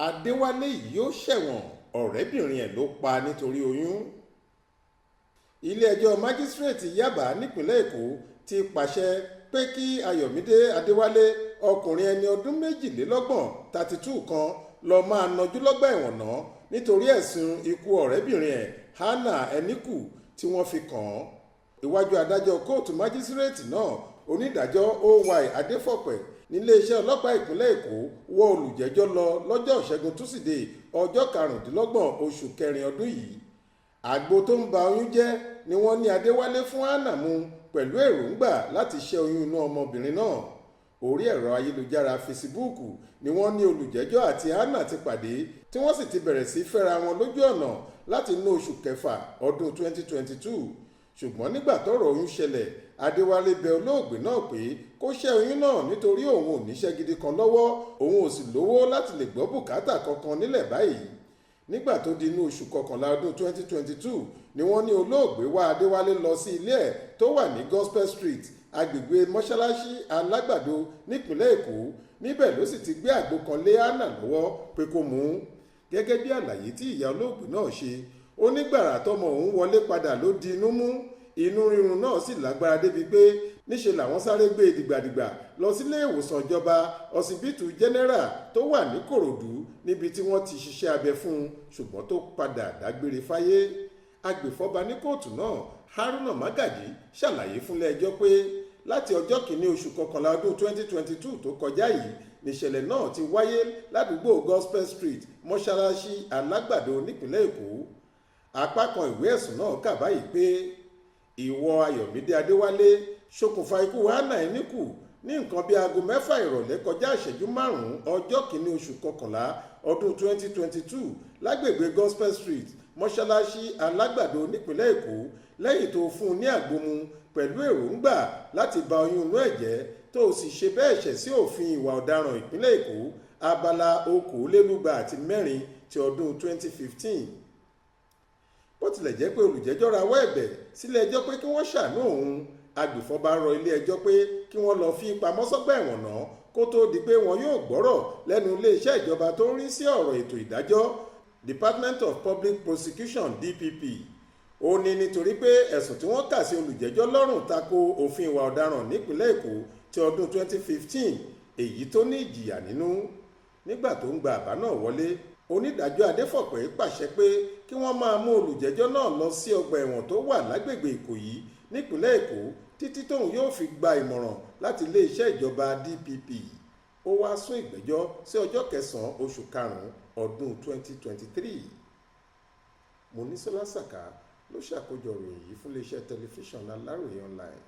Adewale yóò ṣẹ̀wọ̀n, ọ̀rẹ́bìnrin ẹ̀ ló pa nítorí oyún. Ilé-ẹjọ́ májísírèètì Yaba nípìnlẹ̀ Èkó ti pàṣẹ pé kí Ayọ̀mídé Adéwálé, ọkùnrin ẹni ọdún 32 kan, lọ máa najú lọ́gbà ẹ̀wọ̀n náà nítorí ẹ̀sùn ikú ọ̀rẹ́bìnrin ẹ̀ Hannah Eniku tí wọ́n fi kàn án. Iwájú adájọ́ kóòtù májísírèètì náà, onídàájọ́ OY Adéfọ̀pẹ́ níléeṣẹ́ ọlọ́pàá ìpínlẹ̀ Èkó wọ́ olùjẹ́jọ́ lọ lọ́jọ́ Ìṣẹ́gun túsídẹ̀ẹ́ ọjọ́ 25 oṣù kẹrin ọdún yìí. Àgbo tó ń ba oyún jẹ́ ni wọ́n ní Adéwálé fún Hannah mu pẹ̀lú èròǹgbà láti ṣẹ́ oyún inú ọmọbìnrin náà. Orí ẹ̀rọ ayélujára fesibúùkù ni wọ́n ní olùjẹ́jọ́ àti Hannah ti pàdé tí wọ́n sì ti bẹ̀rẹ̀ sí fẹ́ra wọn lójú ọ̀nà láti inú oṣù kẹfà ọdún 2022. Ṣùgbọ́n nígbà tọ́rọ̀ oyún ṣẹlẹ̀, Adéwálé bẹ olóògbé náà pé kó ṣẹ́ oyún náà nítorí òun ò níṣẹ́ gidi kan lọ́wọ́, òun ò sì lówó láti lè gbọ́ bùkátà kankan nílẹ̀ báyìí. Nígbà tó di inú oṣù kọkànlá ọdún 2022 ni wọ́n ní olóògbé wá Adéwálé lọ sí ilé ẹ̀ tó wà ní Gospel Street, agbègbè mọ́ṣáláṣí Alágbàdo nípìnlẹ̀ Èkó. Níbẹ̀ ló sì ti gbé àgbo kan lé Hannah lọ́wọ́ pé kó mu ún. Gẹ́gẹ́ bí àlàyé tí ìyá olóògbé náà ṣe, ó ní gbàrà tọmọ òun wọlé padà ló di inú mú. Inú rírun náà sì lágbára débi pé níṣe làwọn sáré gbé dìgbàdìgbà lọ sílé ìwòsàn ìjọba ọsibítù general tó wà ní Kòròdú níbi tí wọ́n ti ṣiṣẹ́ abẹ fún un, ṣùgbọ́n tó padà dágbére fáyé. Agbèfọ́ba ní kóòtù náà Haruna Magaji ṣàlàyé fúnlé ẹjọ́ pé láti ọjọ́ kìíní oṣù kọkànlá ọdún 2022 tó kọjá yìí níṣẹ̀lẹ̀ náà ti wáyé ládùúgbò Gospel Street mọ́ṣáláṣí Alágbàdo nípìnlẹ̀ Èkó. Apá kan ìwé ẹ̀sùn náà kà báyìí pé ìwọ Ayọ̀mídé Adéwálé ṣokùnfà ikú Hannah Eniku ní nǹkan bíi aago 6 ìrọ̀lẹ́ kọjá ìṣẹ́jú 5 ọjọ́ kìíní oṣù kọkànlá ọdún 2022 lágbègbè Gospel Street mọ́ṣáláṣí Alágbàdo nípìnlẹ̀ Èkó lẹ́yìn tó fún un ní àgbo mu pẹ̀lú èròǹgbà láti ba oyún inú ẹ̀ jẹ́ tó sì ṣe bẹ́ẹ̀ ṣẹ̀ sí òfin ìwà ọ̀daràn ìpínlẹ̀ Èkó abala 224 ti ọdún 2015. Bó tilẹ̀ jẹ́ pé olùjẹ́jọ́ rawọ́ ẹ̀bẹ̀ sílé ẹjọ́ pé kí wọ́n ṣàánú òun, agbèfọ́ba rọ ilé ẹjọ́ pé kí wọ́n lọ fi pamọ́ sọ́gbà ẹ̀wọ̀n náà kó tó di pé wọn yóò gbọ́rọ̀ lẹ́nu iléeṣẹ́ ìjọba tó ń rí sí ọ̀rọ̀ ètò ìdájọ́ Department of Public Prosecution DPP. Ó ní nítorí pé ẹ̀sùn tí wọ́n kà sí olùjẹ́jọ́ lọ́rùn tako òfin ìwà ọ̀daràn nípìnlẹ̀ Èkó ti ọdún 2015 èyí tó ní ìjìyà nínú. Nígbà tó ń gba àbá náà wọlé, onídàájọ́ Adéfọ̀pẹ́ pàṣẹ pé kí wọ́n máa mú olùjẹ́jọ́ náà lọ sí ọgbà ẹ̀wọ̀n tó wà lágbègbè Ìkòyí nípìnlẹ̀ Èkó títí tóun yóò fi gba ìmọ̀ràn láti iléeṣẹ́ ìjọba DPP. Ó wá sún ìgbẹ́jọ́ sí ọjọ́ 9 oṣù karùn-ún ọdún 2023. Monísọ́lá Sàká ló ṣàkójọ ìròyìn yìí fún iléeṣẹ́ tẹlifíṣàn Aláròyé online.